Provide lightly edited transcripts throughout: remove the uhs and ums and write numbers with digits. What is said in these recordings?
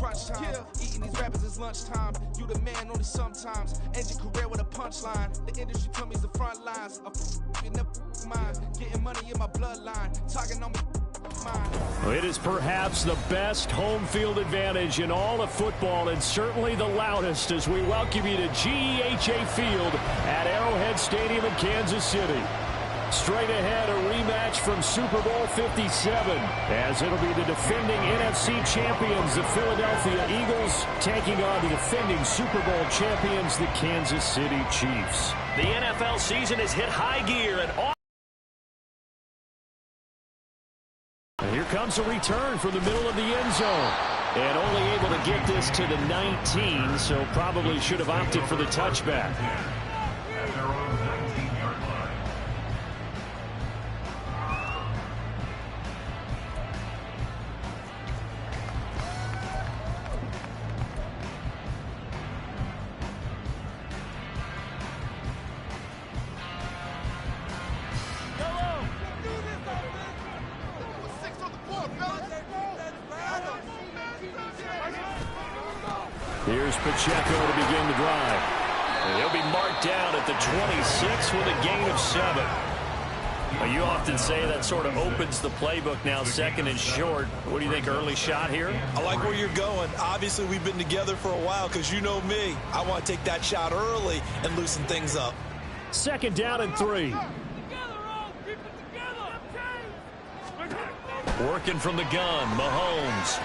crunch time. Eating these rappers is lunchtime. You the man only sometimes. End your career with a punchline. The industry told me it's the front lines. I in the mind. Getting money in my bloodline. Talking on me. It is perhaps the best home field advantage in all of football, and certainly the loudest, as we welcome you to GEHA Field at Arrowhead Stadium in Kansas City. Straight ahead, a rematch from Super Bowl 57, as it'll be the defending NFC champions, the Philadelphia Eagles, taking on the defending Super Bowl champions, the Kansas City Chiefs. The NFL season has hit high gear, and here comes a return from the middle of the end zone. And only able to get this to the 19, so probably should have opted for the touchback. Here's Pacheco to begin the drive. And he'll be marked down at the 26 with a gain of 7. Now, you often say that sort of opens the playbook now, second and short. What do you think, early shot here? I like where you're going. Obviously, we've been together for a while because you know me. I want to take that shot early and loosen things up. Second down and 3. Working from the gun, Mahomes.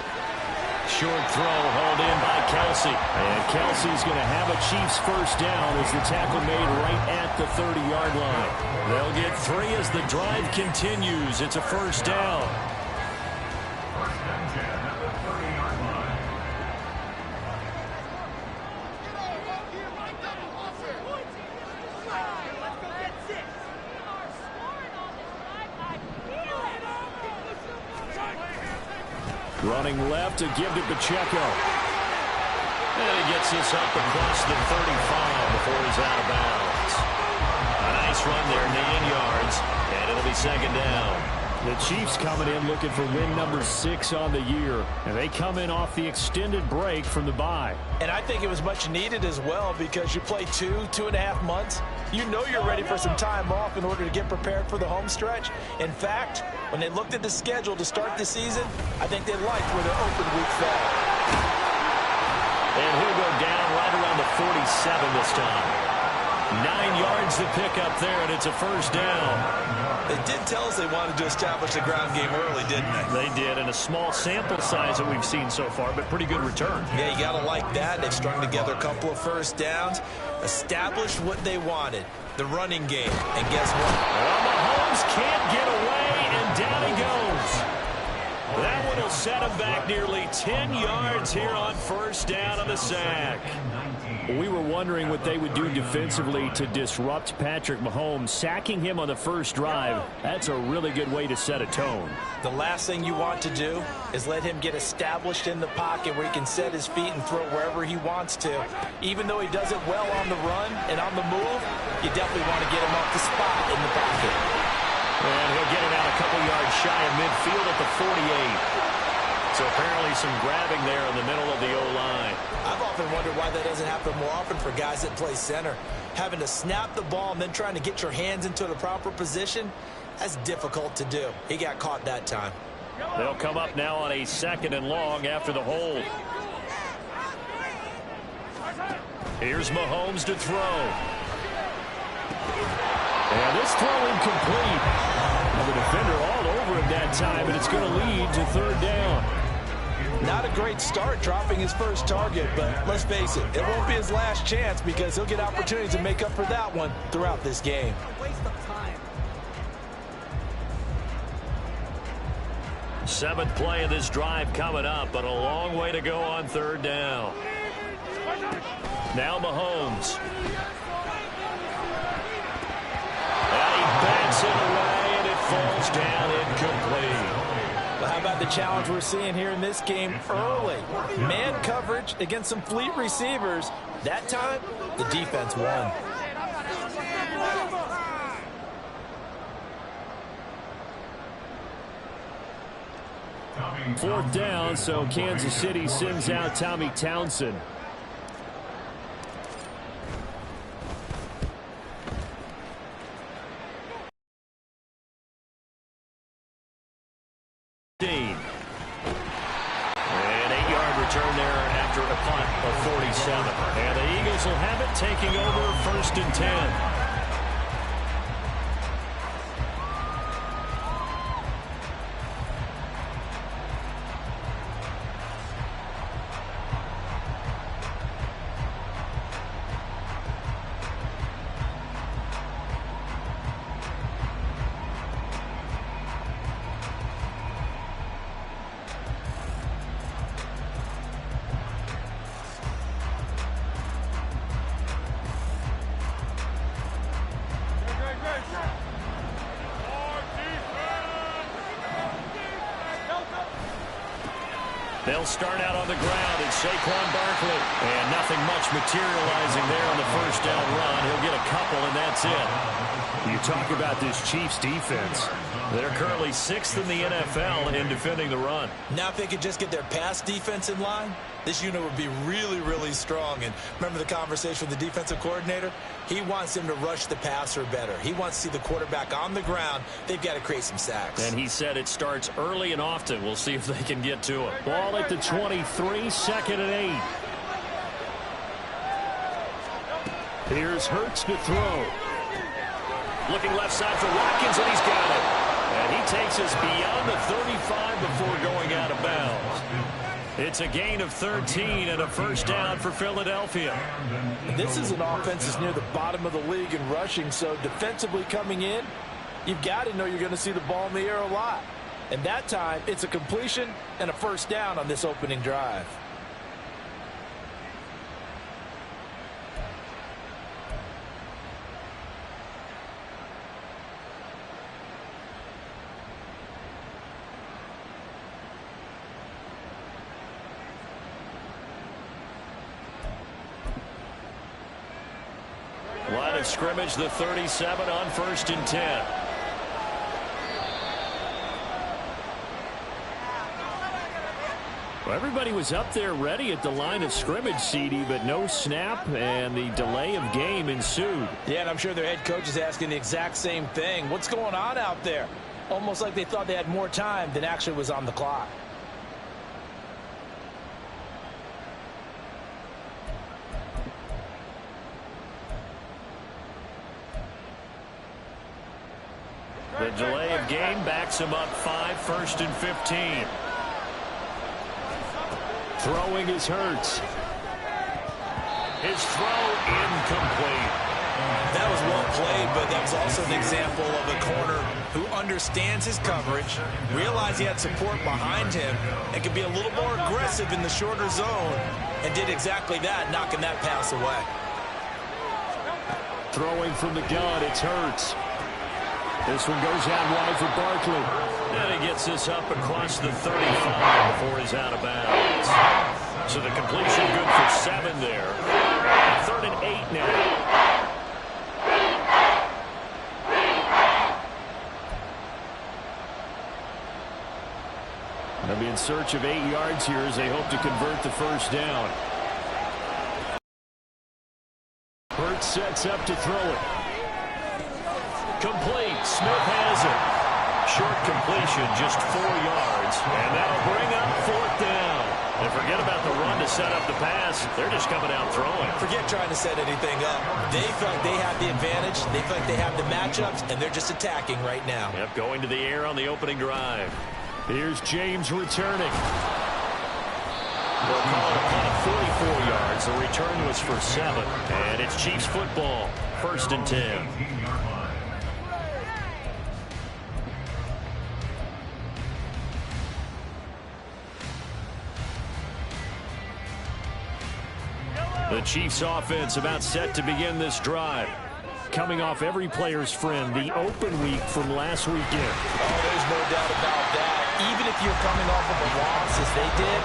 Short throw hauled in by Kelsey. And Kelsey's going to have a Chiefs first down as the tackle made right at the 30-yard line. They'll get 3 as the drive continues. It's a first down. Running left to give to Pacheco. And he gets this up across the 35 before he's out of bounds. A nice run there, 9 yards, and it'll be second down. The Chiefs coming in looking for win number 6 on the year, and they come in off the extended break from the bye. And I think it was much needed as well because you play 2.5 months. You know you're ready for some time off in order to get prepared for the home stretch. In fact, when they looked at the schedule to start the season, I think they liked where their open week fell. And he'll go down right around the 47 this time. 9 yards to pick up there, and it's a first down. They did tell us they wanted to establish the ground game early, didn't they? They did, and a small sample size that we've seen so far, but pretty good return. Yeah, you got to like that. They've strung together a couple of first downs, established what they wanted, the running game. And guess what? Well, Mahomes can't get away, and down he goes. That one will set him back nearly 10 yards here on first down on the sack. We were wondering what they would do defensively to disrupt Patrick Mahomes. Sacking him on the first drive, that's a really good way to set a tone. The last thing you want to do is let him get established in the pocket where he can set his feet and throw wherever he wants to. Even though he does it well on the run and on the move, you definitely want to get him off the spot in the pocket. And he'll get it out a couple yards shy of midfield at the 48. So apparently some grabbing there in the middle of the O-line. I've often wondered why that doesn't happen more often for guys that play center. Having to snap the ball and then trying to get your hands into the proper position, that's difficult to do. He got caught that time. They'll come up now on a 2nd and long after the hold. Here's Mahomes to throw. And this throw incomplete. And the defender all over him that time, and it's going to lead to 3rd down. Not a great start dropping his first target, but let's face it, it won't be his last chance because he'll get opportunities to make up for that one throughout this game. Waste of time. 7th play of this drive coming up, but a long way to go on 3rd down. Now Mahomes. And he backs it away, and it falls down incomplete. Well, how about the challenge we're seeing here in this game early? Man coverage against some fleet receivers. That time, the defense won. Coming 4th down, so Kansas City sends out Tommy Townsend. An 8-yard return there after a punt of 47. And the Eagles will have it, taking over 1st and 10. They'll start out on the ground, and Saquon Barkley. And nothing much materializing there on the 1st down run. He'll get a couple, and that's it. You talk about this Chiefs defense. They're currently 6th in the NFL in defending the run. Now if they could just get their pass defense in line, this unit would be really, really strong. And remember the conversation with the defensive coordinator? He wants them to rush the passer better. He wants to see the quarterback on the ground. They've got to create some sacks. And he said it starts early and often. We'll see if they can get to him. Ball at the 23, 2nd and 8. Here's Hurts to throw. Looking left side for Watkins, and he's got it. And he takes us beyond the 35 before going out of bounds. It's a gain of 13 and a 1st down for Philadelphia. This is an offense that's near the bottom of the league in rushing, so defensively coming in, you've got to know you're going to see the ball in the air a lot. And that time, it's a completion and a 1st down on this opening drive. Line of scrimmage, the 37 on 1st and 10. Well, everybody was up there ready at the line of scrimmage, CD, but no snap, and the delay of game ensued. Yeah, and I'm sure their head coach is asking the exact same thing. What's going on out there? Almost like they thought they had more time than actually was on the clock. The delay of game backs him up 5, 1st and 15. Throwing is Hurts. His throw incomplete. That was well played, but that was also an example of a corner who understands his coverage, realized he had support behind him, and could be a little more aggressive in the shorter zone, and did exactly that, knocking that pass away. Throwing from the gun, it's Hurts. This one goes out wide for Barkley. And he gets this up across the 35 before he's out of bounds. So the completion good for 7 there. 3rd and 8 now. They'll be in search of 8 yards here as they hope to convert the 1st down. Hurts sets up to throw it. Complete. Smith has it. Short completion, just 4 yards. And that'll bring up 4th down. And forget about the run to set up the pass. They're just coming out throwing. Forget trying to set anything up. They feel like they have the advantage. They feel like they have the matchups, and they're just attacking right now. Yep, going to the air on the opening drive. Here's James returning. They'll call it a punt of 44 yards. The return was for 7. And it's Chiefs football. 1st and 10. The Chiefs offense about set to begin this drive. Coming off every player's friend, the open week from last weekend. Oh, there's no doubt about that. Even if you're coming off of a loss as they did,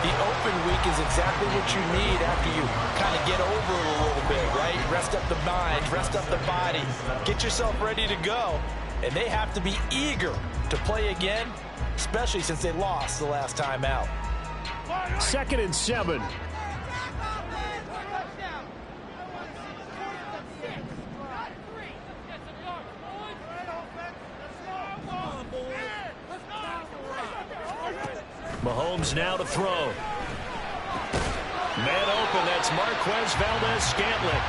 the open week is exactly what you need after you kind of get over it a little bit, right? Rest up the mind, rest up the body, get yourself ready to go. and they have to be eager to play again, especially since they lost the last time out. 2nd and 7. Mahomes now to throw. Man open, that's Marquez Valdez-Scantling.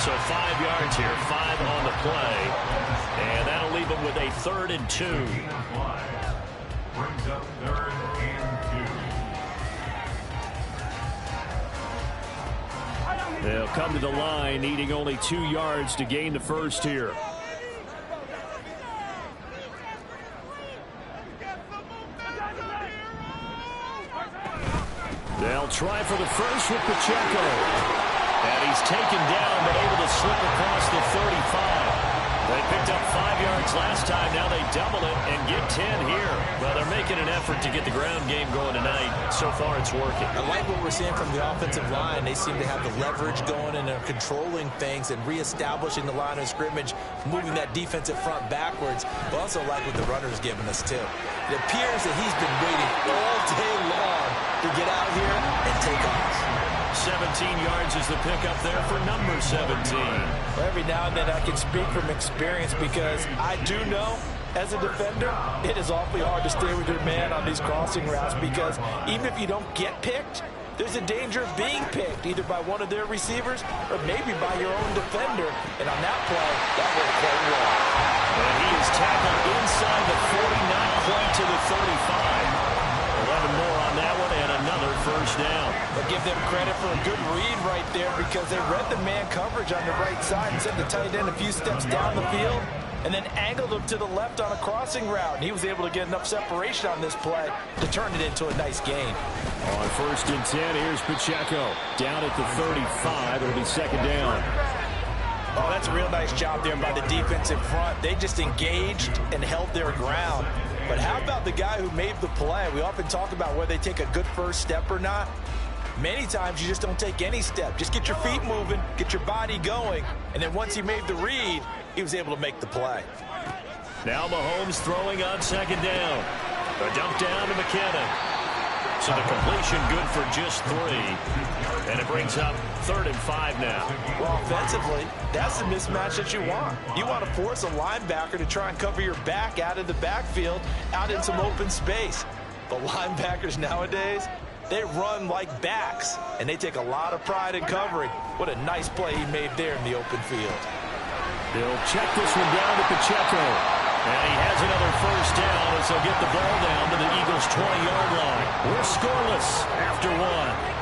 So 5 yards here, 5 on the play. And that'll leave him with a 3rd and 2. Brings up 3rd and 2. They'll come to the line, needing only 2 yards to gain the first here. They'll try for the first with Pacheco. And he's taken down, but able to slip across the 35. They picked up 5 yards last time. Now they double it and get 10 here. Well, they're making an effort to get the ground game going tonight. So far, it's working. I like what we're seeing from the offensive line. They seem to have the leverage going, and they're controlling things and reestablishing the line of scrimmage, moving that defensive front backwards. But also like what the runner's giving us, too. It appears that he's been waiting all day long to get out here and take off. 17 yards is the pickup there for number 17. Well, every now and then I can speak from experience because I do know as a defender it is awfully hard to stay with your man on these crossing routes because even if you don't get picked, there's a danger of being picked either by one of their receivers or maybe by your own defender. And on that play, that worked quite well. And he is tackled inside the 40, not quite to the 35. 11 more on that one and another first down. But give them credit for a good read right there because they read the man coverage on the right side and sent the tight end a few steps down the field and then angled him to the left on a crossing route. And he was able to get enough separation on this play to turn it into a nice gain. On 1st and 10, here's Pacheco. Down at the 35. It'll be 2nd down. Oh, that's a real nice job there by the defensive front. They just engaged and held their ground. But how about the guy who made the play? We often talk about whether they take a good first step or not. Many times you just don't take any step. Just get your feet moving, get your body going, and then once he made the read, he was able to make the play. Now Mahomes throwing on 2nd down. A dump down to McKinnon. So the completion good for just 3. And it brings up 3rd and 5 now. Well, offensively, that's the mismatch that you want. You want to force a linebacker to try and cover your back out of the backfield, out in some open space. But linebackers nowadays, they run like backs, and they take a lot of pride in covering. What a nice play he made there in the open field. They'll check this one down to Pacheco. And he has another first down as they'll get the ball down to the Eagles' 20-yard line. We're scoreless after 1.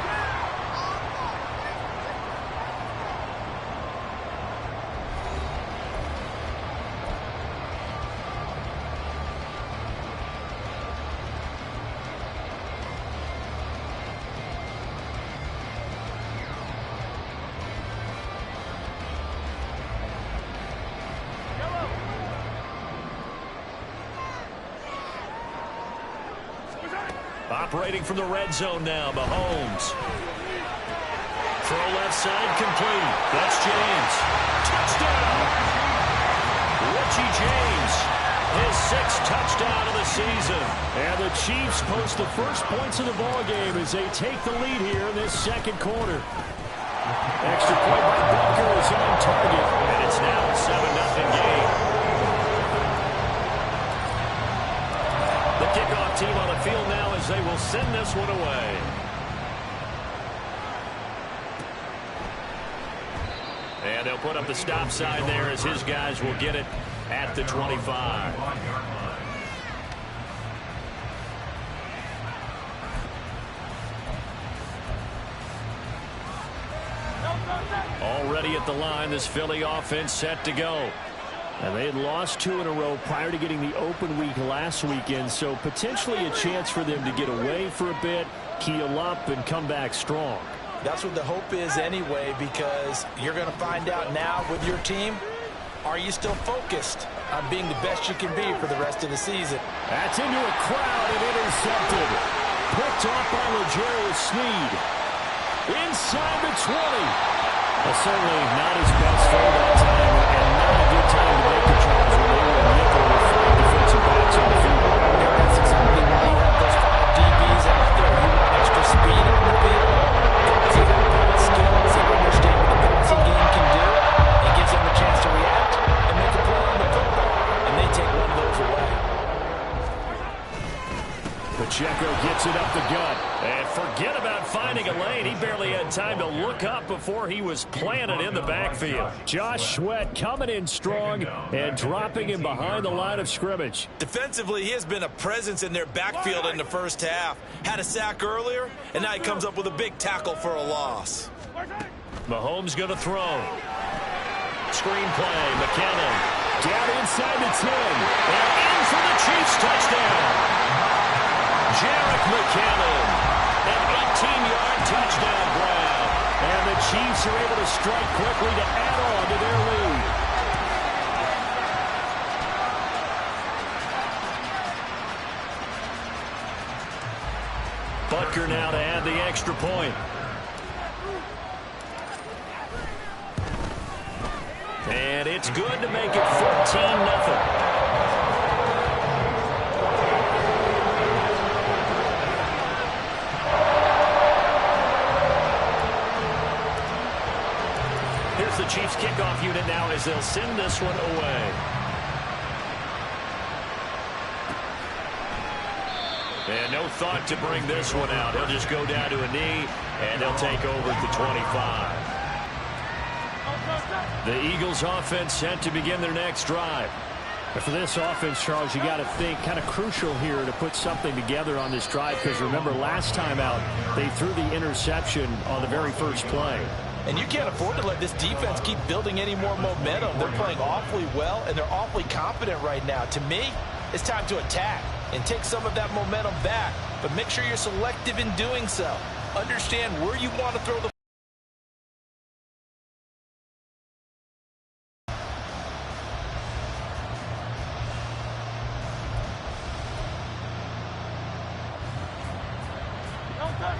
Operating from the red zone now, Mahomes. Throw left side complete. That's James. Touchdown! Richie James, his 6th touchdown of the season. And the Chiefs post the first points of the ball game as they take the lead here in this 2nd quarter. Extra point by Bunker is on target. And it's now a 7-0 game. The kickoff team on the field now as they will send this one away. And they'll put up the stop sign there as his guys will get it at the 25. Already at the line, this Philly offense set to go. And they had lost 2 in a row prior to getting the open week last weekend, so potentially a chance for them to get away for a bit, keel up, and come back strong. That's what the hope is anyway, because you're going to find out now with your team, are you still focused on being the best you can be for the rest of the season? That's into a crowd and intercepted. Picked off by L'Jarius Sneed. Inside the 20. Well, certainly not his best throw that time, and not a good time to make the tries when they were in nickel Forget about finding a lane. He barely had time to look up before he was planted in the backfield. Josh Sweat coming in strong and dropping him behind the line of scrimmage. Defensively, he has been a presence in their backfield in the first half. Had a sack earlier, and now he comes up with a big tackle for a loss. Mahomes going to throw. Screen play, McKinnon. Down inside the 10. And in for the Chiefs touchdown. Jarek McKinnon. An 18-yard touchdown grab. And the Chiefs are able to strike quickly to add on to their lead. Butker now to add the extra point. And it's good to make it 14-0. Here's the Chiefs kickoff unit now as they'll send this one away. And no thought to bring this one out. He'll just go down to a knee, and they'll take over at the 25. The Eagles offense set to begin their next drive. But for this offense, Charles, you got to think kind of crucial here to put something together on this drive, because remember last time out they threw the interception on the very first play. And you can't afford to let this defense keep building any more momentum. They're playing awfully well, and they're awfully confident right now. To me, it's time to attack and take some of that momentum back. But make sure you're selective in doing so. Understand where you want to throw the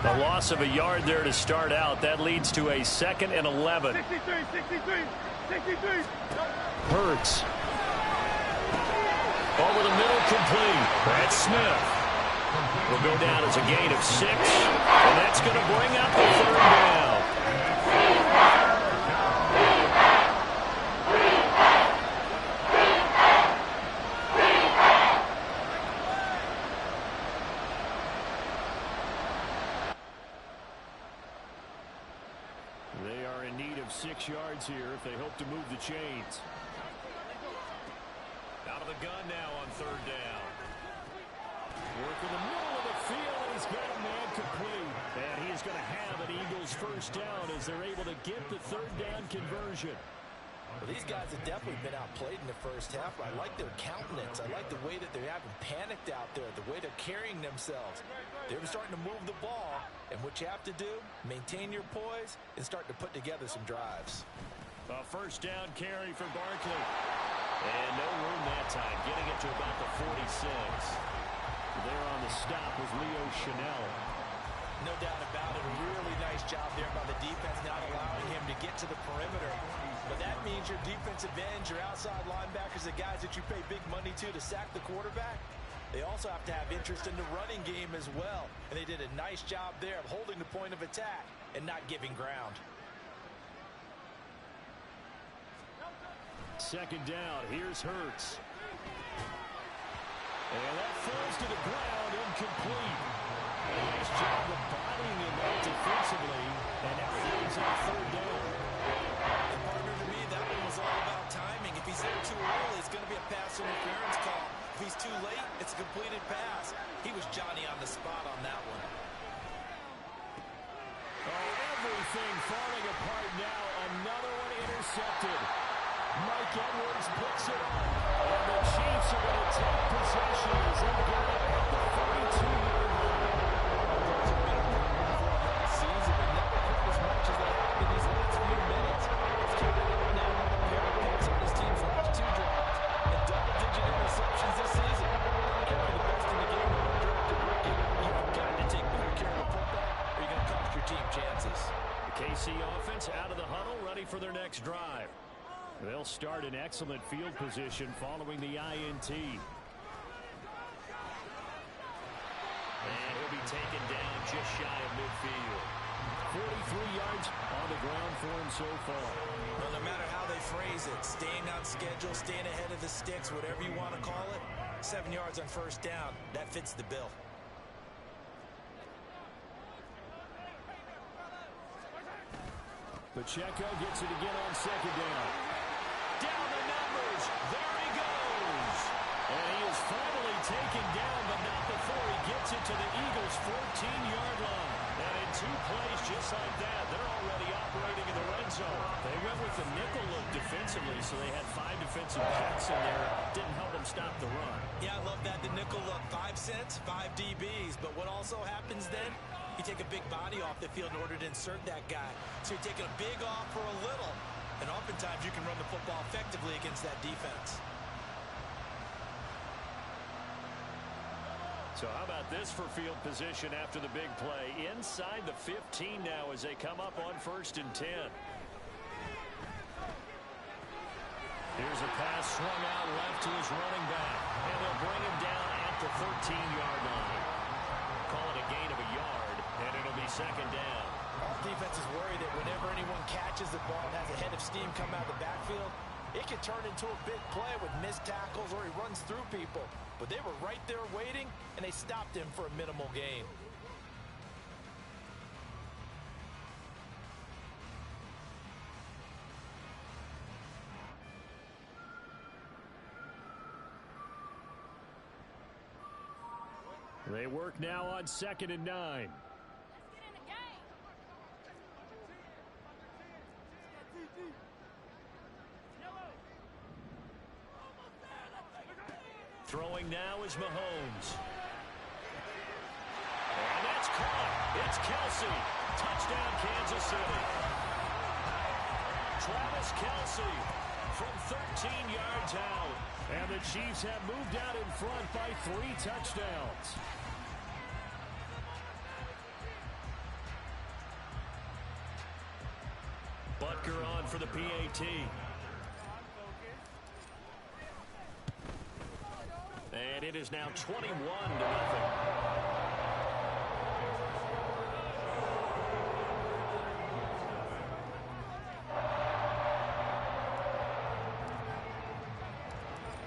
A loss of a yard there to start out. That leads to a 2nd and 11. 63. Hurts. Over the middle, complete. Brad Smith will go down as a gain of 6. And that's going to bring up the 3rd down. They are in need of 6 yards here if they hope to move the chains. Out of the gun now on 3rd down. Work in the middle of the field, and he's got a man complete. And he is going to have an Eagles 1st down as they're able to get the 3rd down conversion. Well, these guys have definitely been outplayed in the first half. I like their countenance. I like the way that they haven't panicked out there, the way they're carrying themselves. They're starting to move the ball, and what you have to do, maintain your poise and start to put together some drives. A 1st down carry for Barkley. And no room that time, getting it to about the 46. There on the stop was Leo Chanel. No doubt about it. A really nice job there by the defense, not allowing him to get to the perimeter. But that means your defensive ends, your outside linebackers, the guys that you pay big money to sack the quarterback, they also have to have interest in the running game as well. And they did a nice job there of holding the point of attack and not giving ground. 2nd down. Here's Hurts. And that falls to the ground, incomplete. Nice job of bodying him up defensively. And now he's on 3rd down. And partner, to me, that one was all about timing. If he's there too early, it's going to be a pass interference call. If he's too late, it's a completed pass. He was Johnny on the spot on that one. Oh, everything falling apart now. Another one intercepted. Mike Edwards puts it on. And the Chiefs are going to take possession as they get it at the 42-yard line. Season, but never quite as much as they have in these last few minutes. It's turned it on now. Pair of picks on this team's last 2 drives and double-digit interceptions this season. Carry the best in the game with an undrafted rookie. You've got to take better care of the football, or you're going to cost your team chances. The KC offense out of the huddle, ready for their next drive. They'll start in excellent field position following the INT. And he'll be taken down just shy of midfield. 43 yards on the ground for him so far. Well, no matter how they phrase it, staying on schedule, staying ahead of the sticks, whatever you want to call it, 7 yards on 1st down, that fits the bill. Pacheco gets it again on second down. Down the numbers. There he goes. And he is finally taken down, but not before he gets it to the Eagles' 14-yard line. And in 2 plays just like that, they're already operating in the red zone. They went with the nickel look defensively, so they had 5 defensive backs in there. Didn't help them stop the run. Yeah, I love that, the nickel look. 5 cents, 5 DBs. But what also happens then, you take a big body off the field in order to insert that guy. So you're taking a big off for a little. And oftentimes you can run the football effectively against that defense. So how about this for field position after the big play? Inside the 15 now as they come up on 1st and 10. Here's a pass swung out left to his running back. And they'll bring him down at the 13-yard line. Call it a gain of a yard, and it'll be 2nd down. All defenses worry that whenever anyone catches the ball and has a head of steam come out of the backfield, it can turn into a big play with missed tackles or he runs through people. But they were right there waiting, and they stopped him for a minimal gain. They work now on 2nd and 9. Throwing now is Mahomes. And that's caught. It's Kelsey. Touchdown, Kansas City. Travis Kelsey from 13 yards out. And the Chiefs have moved out in front by 3 touchdowns. Butker on for the PAT. And it is now 21-0.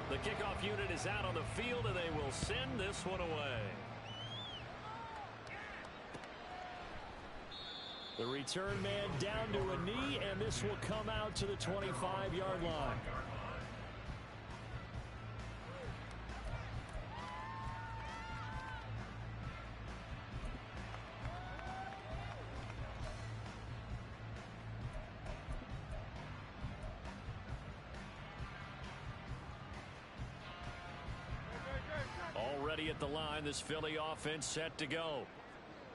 The kickoff unit is out on the field, and they will send this one away. The return man down to a knee, and this will come out to the 25-yard line. Already at the line, this Philly offense set to go.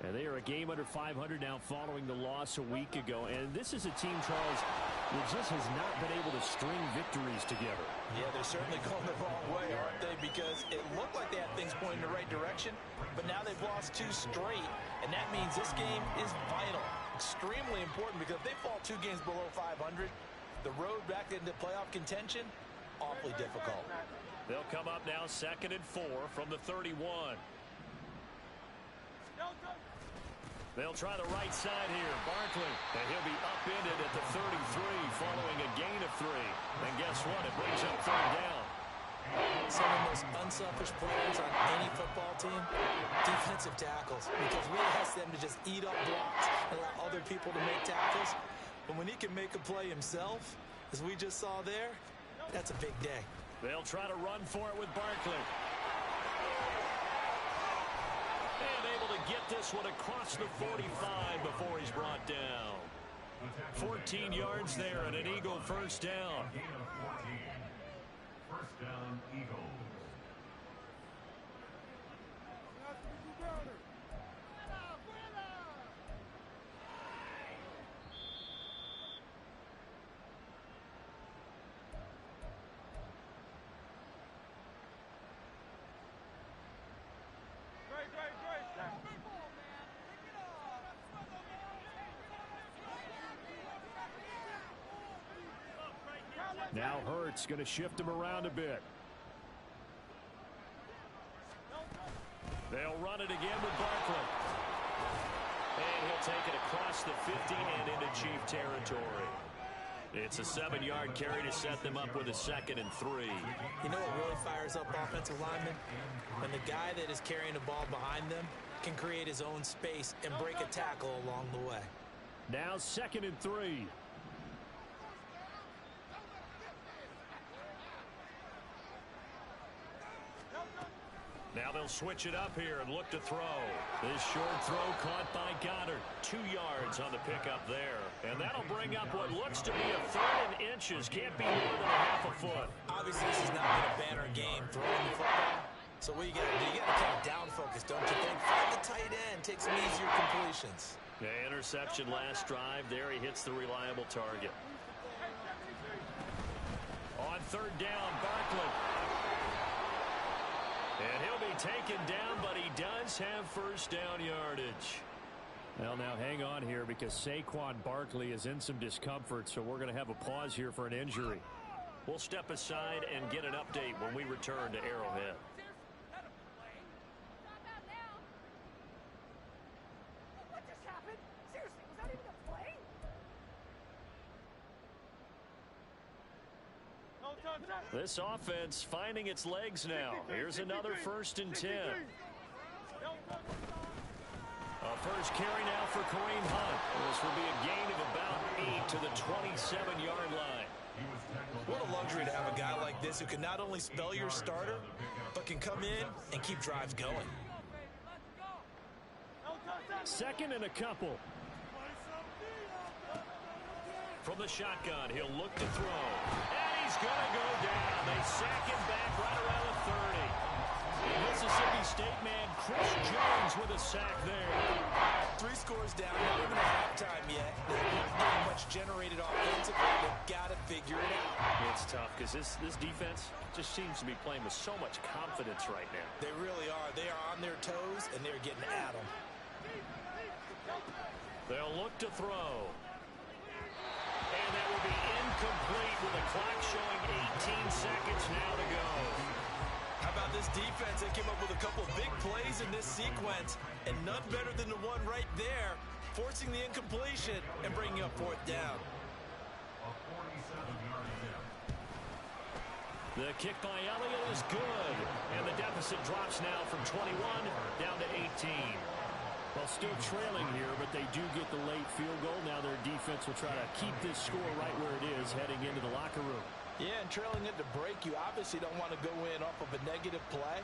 And they are a game under 500 now following the loss a week ago. And this is a team, Charles, that just has not been able to string victories together. Yeah, they're certainly going the wrong way, aren't they? Because it looked like they had things pointing in the right direction, but now they've lost 2 straight. And that means this game is vital, extremely important, because if they fall 2 games below 500, the road back into playoff contention, awfully difficult. They'll come up now 2nd and 4 from the 31. They'll try the right side here. Barkley, and he'll be upended at the 33 following a gain of 3. And guess what? It brings up 3rd down. Some of the most unselfish players on any football team, defensive tackles, because we ask them to just eat up blocks and allow other people to make tackles. But when he can make a play himself, as we just saw there, that's a big day. They'll try to run for it with Barkley. And able to get this one across the 45 before he's brought down. 14 yards there and an Eagle 1st down. Gain of 14. 1st down, Eagles. Now Hurts going to shift him around a bit. They'll run it again with Barkley. And he'll take it across the 50 and into Chief territory. It's a 7-yard carry to set them up with a 2nd and 3. You know what really fires up offensive linemen? When the guy that is carrying the ball behind them can create his own space and break a tackle along the way. Now 2nd and 3. Now they'll switch it up here and look to throw. This short throw caught by Goddard. 2 yards on the pickup there. And that'll bring up what looks to be a 3rd and inches. Can't be more than a half a foot. Obviously, this has not been a banner game throwing the football. So what you got to do? You got to kind of down focus, don't you think? Find the tight end. Take some easier completions. The interception last drive. There he hits the reliable target. On 3rd down, Barkley. And he'll be taken down, but he does have 1st down yardage. Well, now hang on here because Saquon Barkley is in some discomfort, so we're going to have a pause here for an injury. We'll step aside and get an update when we return to Arrowhead. What just happened? Seriously, was that even a play? This offense finding its legs now. Here's another 1st and 10. A first carry now for Kareem Hunt. This will be a gain of about 8 to the 27-yard line. What a luxury to have a guy like this who can not only spell your starter, but can come in and keep drives going. 2nd and a couple. From the shotgun, he'll look to throw. And he's going to go down. They sack him back right around the 30. Mississippi State man Chris Jones with a sack there. 3 scores down, not even a halftime yet. They're not getting much generated offensively. They've got to figure it out. It's tough because this defense just seems to be playing with so much confidence right now. They really are. They are on their toes, and they're getting at them. They'll look to throw. And that will be incomplete with the clock showing 18 seconds now to go. How about this defense? They came up with a couple of big plays in this sequence, and none better than the one right there, forcing the incompletion and bringing up 4th down. A 47-yard attempt. The kick by Elliott is good. And the deficit drops now from 21 down to 18. Well, still trailing here, but they do get the late field goal. Now their defense will try to keep this score right where it is heading into the locker room. Yeah, and trailing it to break, you obviously don't want to go in off of a negative play.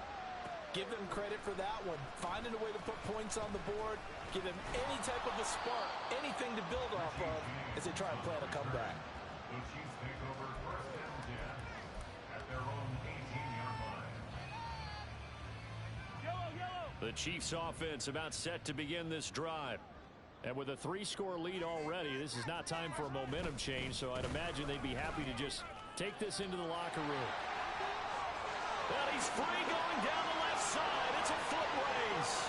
Give them credit for that one. Finding a way to put points on the board. Give them any type of a spark, anything to build off of as they try and plan a comeback. The Chiefs take over 1st and 10 at their own 18-yard line. The Chiefs offense about set to begin this drive. And with a 3-score lead already, this is not time for a momentum change, so I'd imagine they'd be happy to just take this into the locker room. Well, he's free going down the left side. It's a foot race.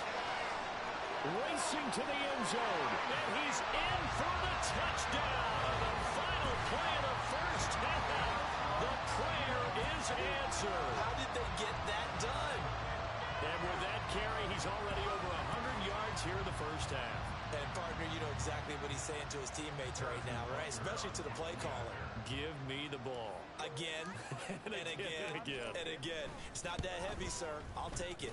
Racing to the end zone. And he's in for the touchdown. The final play of the 1st half. The prayer is answered. How did they get that done? And with that carry, he's already over 100 yards here in the 1st half. And, partner, you know exactly what he's saying to his teammates right now, right? Especially to the play caller. Give me the ball. Again, and again, and again. and again. It's not that heavy, sir. I'll take it.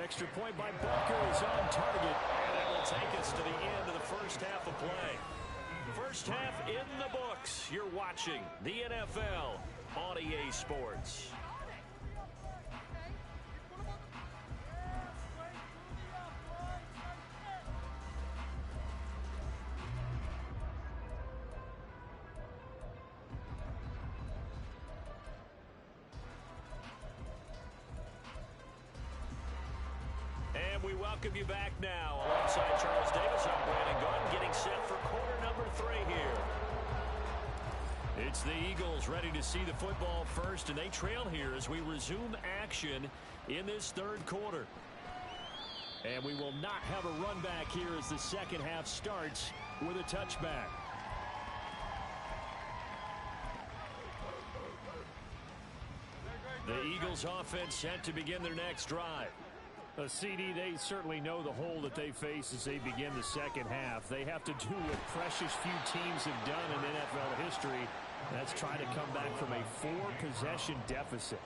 Extra point by Booker is on target. And that will take us to the end of the 1st half of play. 1st half in the books. You're watching the NFL on EA Sports. And we welcome you back now. Alongside Charles Davis, I'm Brandon Gordon, getting set for quarter number 3 here. It's the Eagles ready to see the football first, and they trail here as we resume action in this 3rd quarter. And we will not have a run back here as the 2nd half starts with a touchback. The Eagles offense set to begin their next drive. CD, they certainly know the hole that they face as they begin the 2nd half. They have to do what precious few teams have done in NFL history. That's try to come back from a 4-possession deficit.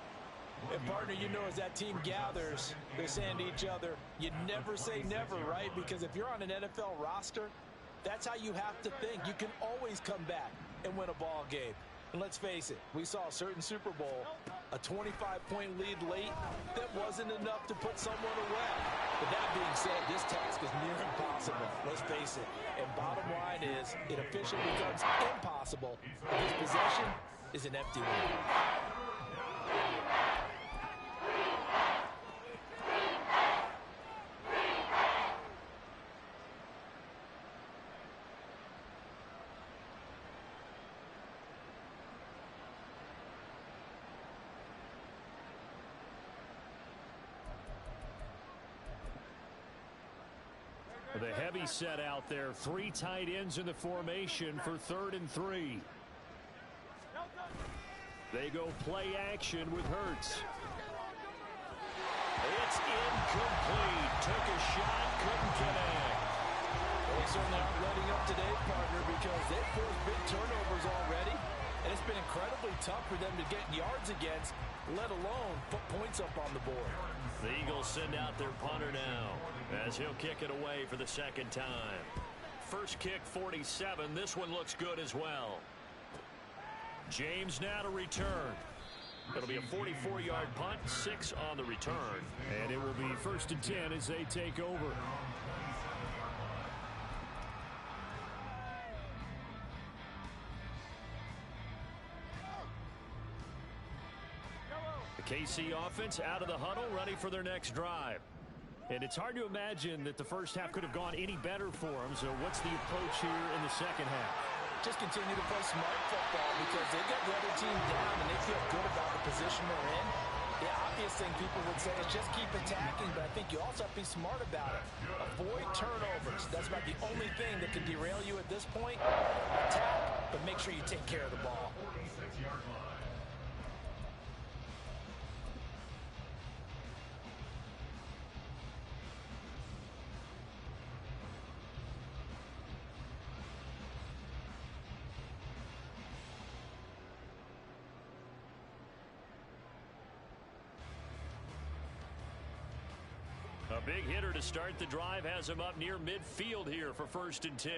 And, partner, you know as that team gathers, they're saying to each other, you never say never, right? Because if you're on an NFL roster, that's how you have to think. You can always come back and win a ball game. And let's face it, we saw a certain Super Bowl A 25-point lead late, that wasn't enough to put someone away. But that being said, this task is near impossible. Let's face it. And bottom line is, it officially becomes impossible if this possession is an empty one. The heavy set out there. 3 tight ends in the formation for 3rd and 3. They go play action with Hurts. It's incomplete. Took a shot, couldn't connect. They certainly aren't letting up today, partner, because they've forced big turnovers already. And it's been incredibly tough for them to get yards against, let alone put points up on the board. The Eagles send out their punter now as he'll kick it away for the 2nd time. First kick, 47. This one looks good as well. James now to return. It'll be a 44-yard punt, 6 on the return. And it will be 1st and 10 as they take over. The KC offense out of the huddle, ready for their next drive. And it's hard to imagine that the first half could have gone any better for them. So what's the approach here in the second half? Just continue to play smart football because they got the other team down and they feel good about the position they're in. The obvious thing people would say is just keep attacking, but I think you also have to be smart about it. Avoid turnovers. That's about the only thing that can derail you at this point. Attack, but make sure you take care of the ball. 46-yard line. A big hitter to start the drive has him up near midfield here for 1st and 10.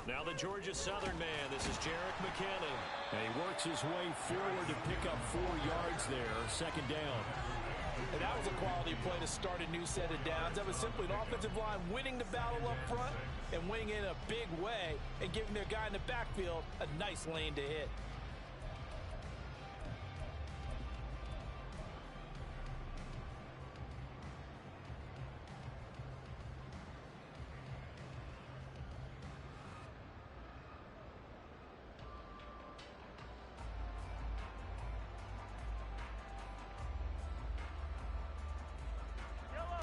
Now the Georgia Southern man. This is Jerick McKinnon. And he works his way forward to pick up 4 yards there. 2nd down. And that was a quality play to start a new set of downs. That was simply an offensive line winning the battle up front and winning in a big way and giving their guy in the backfield a nice lane to hit.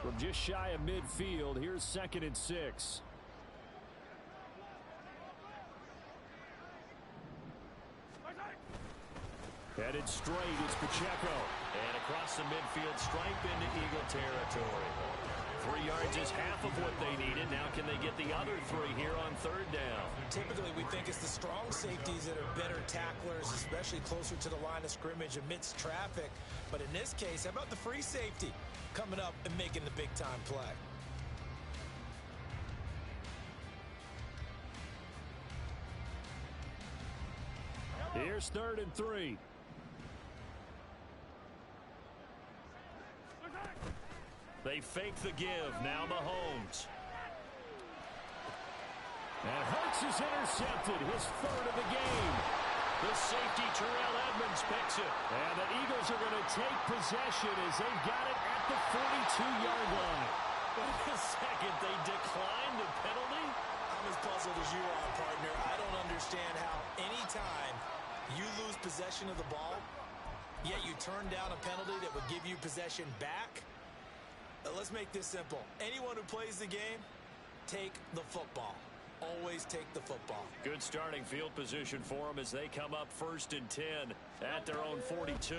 From just shy of midfield, here's 2nd and 6. Headed straight, it's Pacheco. And across the midfield stripe into Eagle territory. 3 yards is half of what they needed. Now can they get the other 3 here on 3rd down? Typically, we think it's the strong safeties that are better tacklers, especially closer to the line of scrimmage amidst traffic. But in this case, how about the free safety coming up and making the big-time play? Here's 3rd and 3. They fake the give. Now Mahomes. And Hurts is intercepted. His 3rd of the game. The safety, Terrell Edmonds, picks it. And the Eagles are going to take possession as they've got it at the 42-yard line. Wait a second. They declined the penalty? I'm as puzzled as you are, partner. I don't understand how any time you lose possession of the ball, yet you turn down a penalty that would give you possession back. Let's make this simple. Anyone who plays the game, take the football. Always take the football. Good starting field position for them as they come up 1st and 10 at their own 42.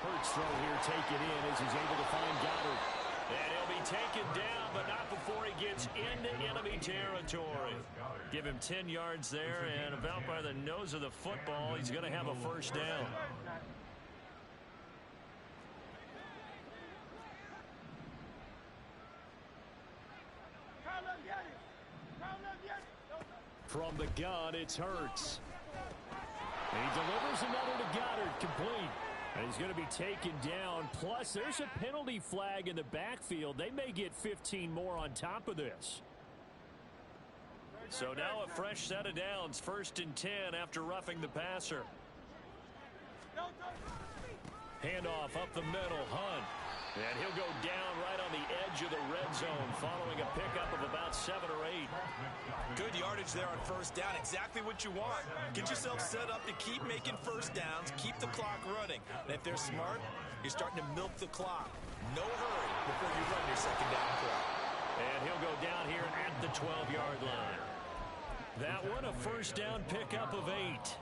Hurts throw here, take it in as he's able to find Goddard. And he'll be taken down, but not before he gets into enemy territory. Give him 10 yards there, and about by the nose of the football, he's going to have a 1st down. From the gun, it's Hurts. He delivers another to Goddard, complete. And he's going to be taken down. Plus, there's a penalty flag in the backfield. They may get 15 more on top of this. So now a fresh set of downs. 1st and 10 after roughing the passer. Handoff up the middle. Hunt. And he'll go down right on the edge of the red zone following a pickup of about 7 or 8. Good yardage there on 1st down. Exactly what you want. Get yourself set up to keep making 1st downs, keep the clock running. And if they're smart, you're starting to milk the clock. No hurry before you run your 2nd down play. And he'll go down here at the 12-yard line. That one a 1st down pickup of 8.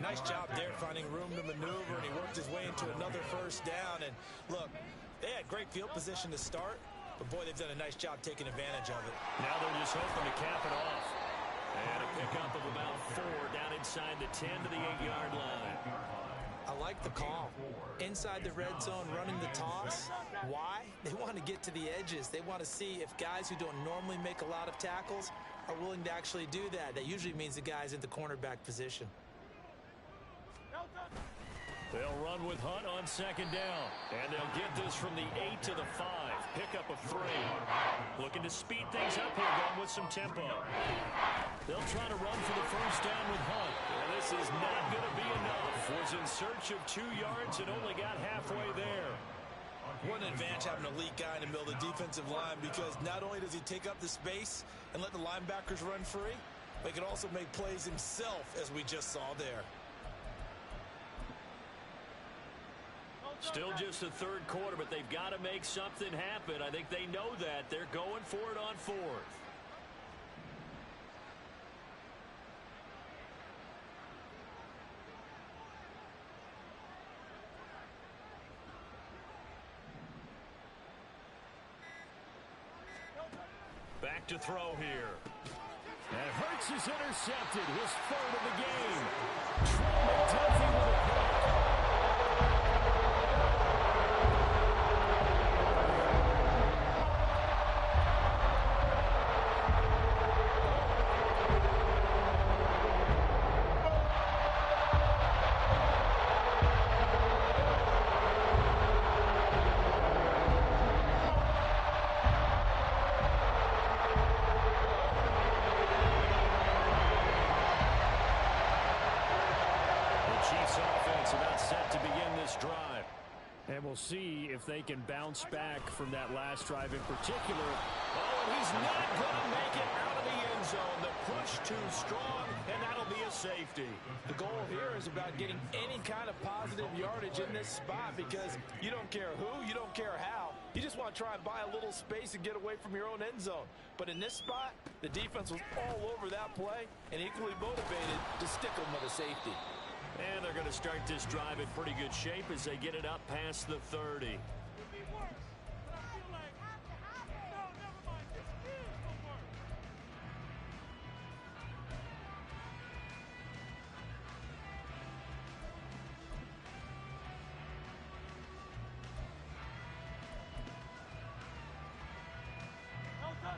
Nice job there finding room to maneuver, and he worked his way into another 1st down. And look, they had great field position to start, but boy, they've done a nice job taking advantage of it. Now they're just hoping to cap it off. And a pickup of about 4 down inside the 10 to the 8-yard line. I like the call. Inside the red zone, running the toss. Why? They want to get to the edges. They want to see if guys who don't normally make a lot of tackles are willing to actually do that. That usually means the guy's in the cornerback position. They'll run with Hunt on 2nd down. And they'll get this from the 8 to the 5. Pickup of 3. Looking to speed things up here, going with some tempo. They'll try to run for the 1st down with Hunt. And this is not going to be enough. Was in search of 2 yards and only got halfway there. What an advantage having an elite guy in the middle of the defensive line, because not only does he take up the space and let the linebackers run free, but he can also make plays himself, as we just saw there. Still just the 3rd quarter, but they've got to make something happen. I think they know that. They're going for it on 4th. Back to throw here. And Hurts is intercepted. His 3rd of the game. Trey McDuffie with a pick. And we'll see if they can bounce back from that last drive in particular. Oh, and he's not going to make it out of the end zone. The push too strong, and that'll be a safety. The goal here is about getting any kind of positive yardage in this spot, because you don't care who, you don't care how. You just want to try and buy a little space and get away from your own end zone. But in this spot, the defense was all over that play and equally motivated to stick them with a safety. And they're going to start this drive in pretty good shape as they get it up past the 30.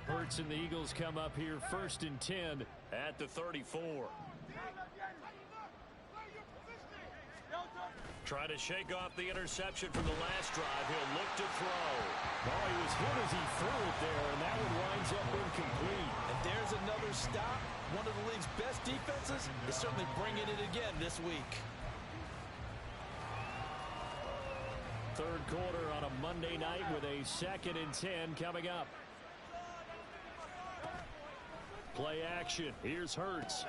Hurts and the Eagles come up here 1st and 10 at the 34. Trying to shake off the interception from the last drive. He'll look to throw. Oh, he was hit as he threw it there, and that one winds up incomplete. And there's another stop. One of the league's best defenses is certainly bringing it again this week. 3rd quarter on a Monday night with a 2nd and 10 coming up. Play action. Here's Hurts.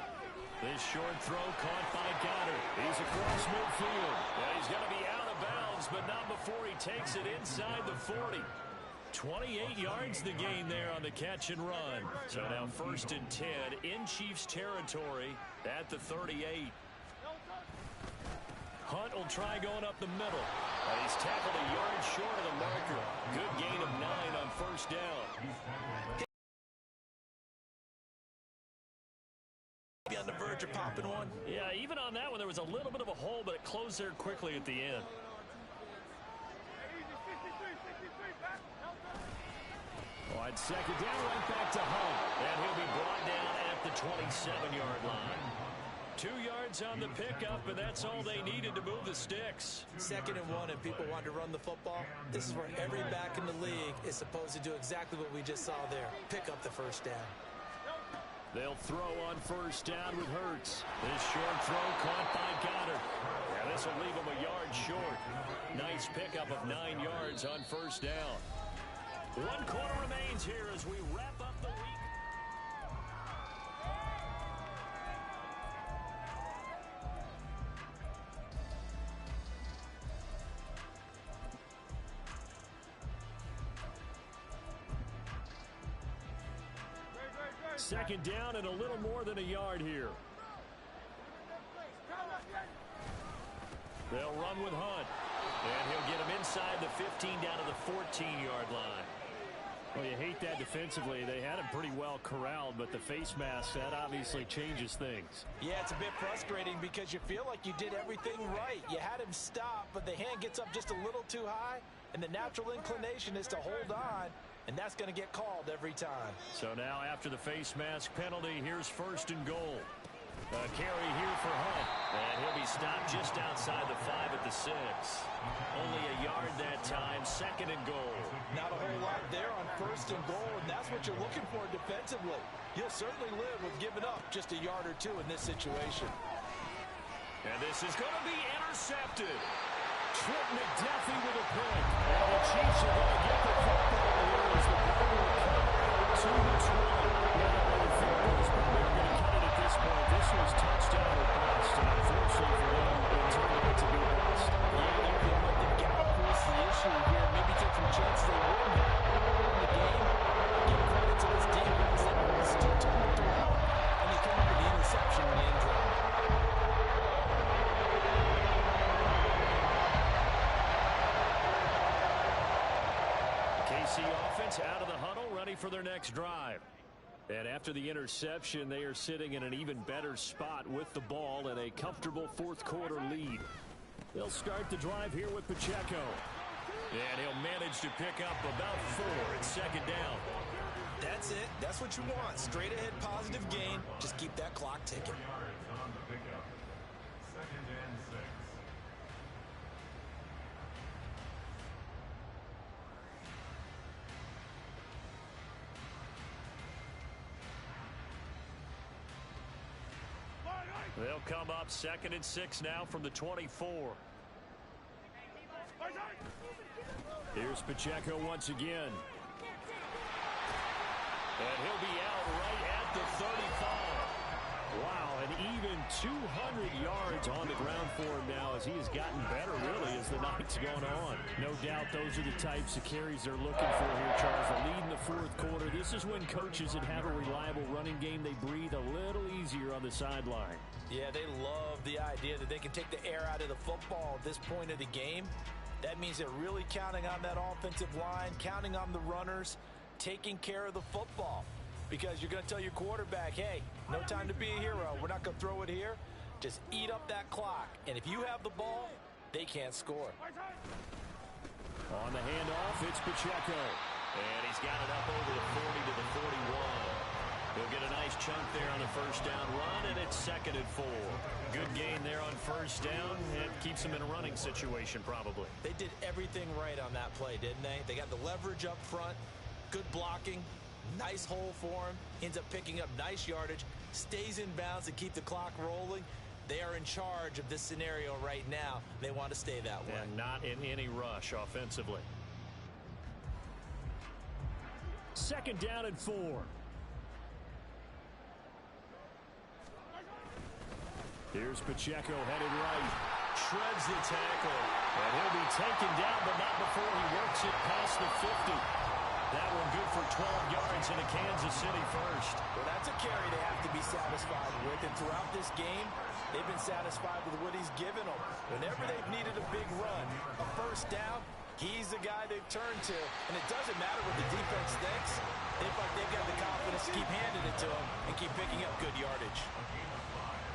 This short throw caught by Goddard. He's across midfield. Yeah, he's going to be out of bounds, but not before he takes it inside the 40. 28 yards the gain there on the catch and run. So now 1st and 10 in Chiefs territory at the 38. Hunt will try going up the middle. He's tackled a yard short of the marker. Good gain of 9 on 1st down. On the verge of popping one. Yeah, even on that one, there was a little bit of a hole, but it closed there quickly at the end. On second down, right back to Hunt. And he'll be brought down at the 27-yard line. 2 yards on the pickup, and that's all they needed to move the sticks. 2nd and 1, and people want to run the football. This is where every back in the league is supposed to do exactly what we just saw there. Pick up the first down. They'll throw on first down with Hurts. This short throw caught by Goddard. Yeah, this will leave him a yard short. Nice pickup of 9 yards on first down. 1 quarter remains here as we wrap up the week. Second down and a little more than a yard here. They'll run with Hunt. And he'll get him inside the 15 down to the 14-yard line. Well, you hate that defensively. They had him pretty well corralled, but the face mask, that obviously changes things. Yeah, it's a bit frustrating because you feel like you did everything right. You had him stop, but the hand gets up just a little too high, and the natural inclination is to hold on, and that's going to get called every time. So now after the face mask penalty, here's 1st and goal. A carry here for Hunt. And he'll be stopped just outside the 5 at the 6. Only a yard that time. 2nd and goal. Not a whole lot there on 1st and goal, and that's what you're looking for defensively. You'll certainly live with giving up just a yard or 2 in this situation. And this is going to be intercepted. Trent McDuffie with a pick. And the Chiefs are going to get the football here as the ball will come out to the 20. Yeah, the football's probably going to cut it at this point. This was touchdown or bust, and unfortunately for them, it turned out to be a bust. Yeah, they feel like they've got to force the issue here. Maybe take some chances they wouldn't have in the game. Give credit to this defense that still turned it around, and they come up with the interception in the end zone. KC offense out of the huddle, ready for their next drive. And after the interception, they are sitting in an even better spot with the ball and a comfortable 4th quarter lead. They'll start the drive here with Pacheco. And he'll manage to pick up about 4 at 2nd down. That's it. That's what you want. Straight ahead positive gain. Just keep that clock ticking. On the pickup. 2nd and 6. They'll come up 2nd and 6 now from the 24. Here's Pacheco once again. And he'll be out right at the 35. Wow, an even 200 yards on the ground for him now as he has gotten better, really, as the night's gone on. No doubt those are the types of carries they're looking for here, Charles. The lead in the 4th quarter. This is when coaches that have a reliable running game, they breathe a little easier on the sideline. Yeah, they love the idea that they can take the air out of the football at this point of the game. That means they're really counting on that offensive line, counting on the runners, taking care of the football. Because you're going to tell your quarterback, hey, no time to be a hero. We're not going to throw it here. Just eat up that clock. And if you have the ball, they can't score. On the handoff, it's Pacheco. And he's got it up over the 40 to the 41. He'll get a nice chunk there on the 1st down run, and it's 2nd and 4. Good gain there on 1st down. It keeps them in a running situation, probably. They did everything right on that play, didn't they? They got the leverage up front, good blocking, nice hole for him, ends up picking up nice yardage, stays in bounds and keep the clock rolling. They are in charge of this scenario right now. They want to stay that way. And not in any rush offensively. 2nd down and 4. Here's Pacheco headed right. Shreds the tackle. And he'll be taken down, but not before he works it past the 50. That one good for 12 yards into Kansas City first. Well, that's a carry they have to be satisfied with. And throughout this game, they've been satisfied with what he's given them. Whenever they've needed a big run, a 1st down, he's the guy they've turned to. And it doesn't matter what the defense thinks. They feel like they've got the confidence to keep handing it to him and keep picking up good yardage.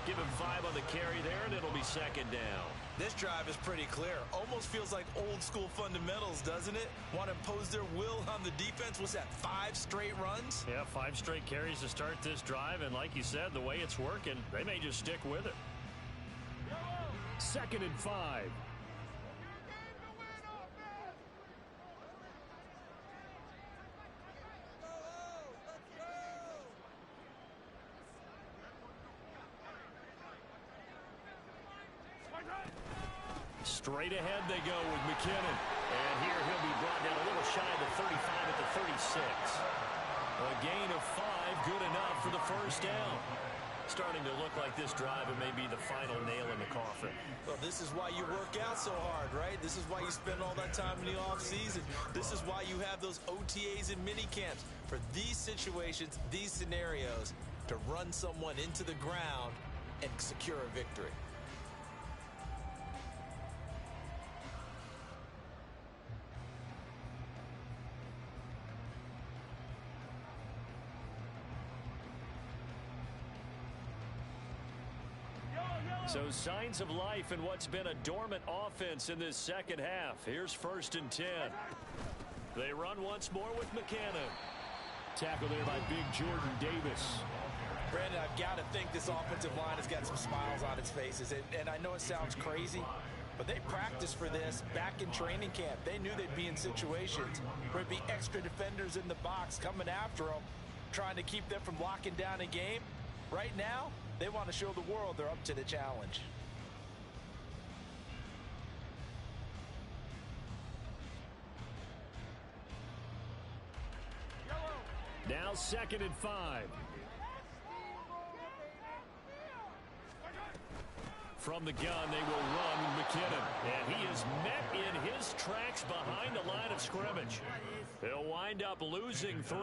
Give him 5 on the carry there, and it'll be second down. This drive is pretty clear. Almost feels like old school fundamentals, doesn't it? Want to impose their will on the defense. What's that, 5 straight runs? Yeah, 5 straight carries to start this drive, and like you said, the way it's working, they may just stick with it. 2nd and 5. Straight ahead they go with McKinnon. And here he'll be brought down a little shy of the 35 at the 36. A gain of 5, good enough for the first down. Starting to look like this drive, it may be the final nail in the coffin. Well, this is why you work out so hard, right? This is why you spend all that time in the offseason. This is why you have those OTAs and mini camps. For these situations, these scenarios, to run someone into the ground and secure a victory. So signs of life in what's been a dormant offense in this second half. Here's 1st and 10. They run once more with McKinnon. Tackle there by big Jordan Davis. Brandon, I've got to think this offensive line has got some smiles on its faces. And I know it sounds crazy, but they practiced for this back in training camp. They knew they'd be in situations where there'd be extra defenders in the box coming after them, trying to keep them from locking down a game. Right now, they want to show the world they're up to the challenge. Now 2nd and 5. From the gun, they will run with McKinnon. And he is met in his tracks behind the line of scrimmage. He'll wind up losing 3.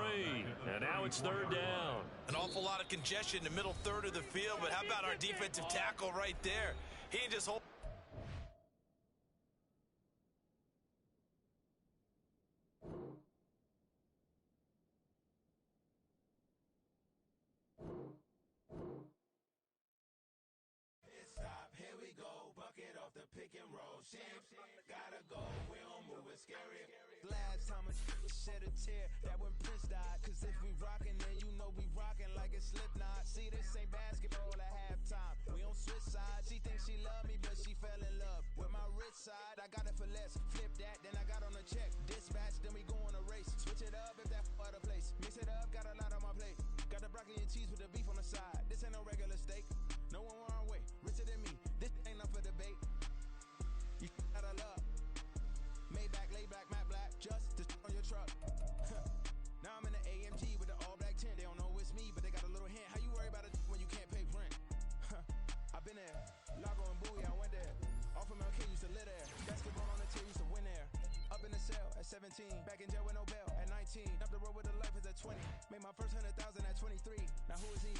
And now it's 3rd down. An awful lot of congestion in the middle third of the field, but how about our defensive tackle right there? He can just hold. Here we go, bucket off the pick and roll. Shit, gotta go, we don't move it, scary. Last time a shed a tear, that when Prince died. Cause if we rockin', then you know we rockin' like it's Slipknot. See, this ain't basketball at halftime. We on switch sides. She thinks she love me, but she fell in love with my rich side. I got it for less. Flip that, then I got on a check. Dispatch, then we go on a race. Switch it up if that other place. Mix it up, got a lot on my plate. Got the broccoli and cheese with the beef on the side. This ain't no regular steak. No one wrong way. Richer than me. This ain't up for debate. You out of love. Maybach, laid back, matte black, just to on your truck. Now I'm in the AMG with the all black tint. They don't know it's me, but they got a little hint. How you worry about it when you can't pay rent? I've been there. Lago and Bowie, I went there. Off of MLK, used to live there. Basketball on the tier, used to win there. Up in the cell at 17. Back in jail with no bail at 19. Up the road with the life is at 20. Made my first 100,000 at 23. Now who is he?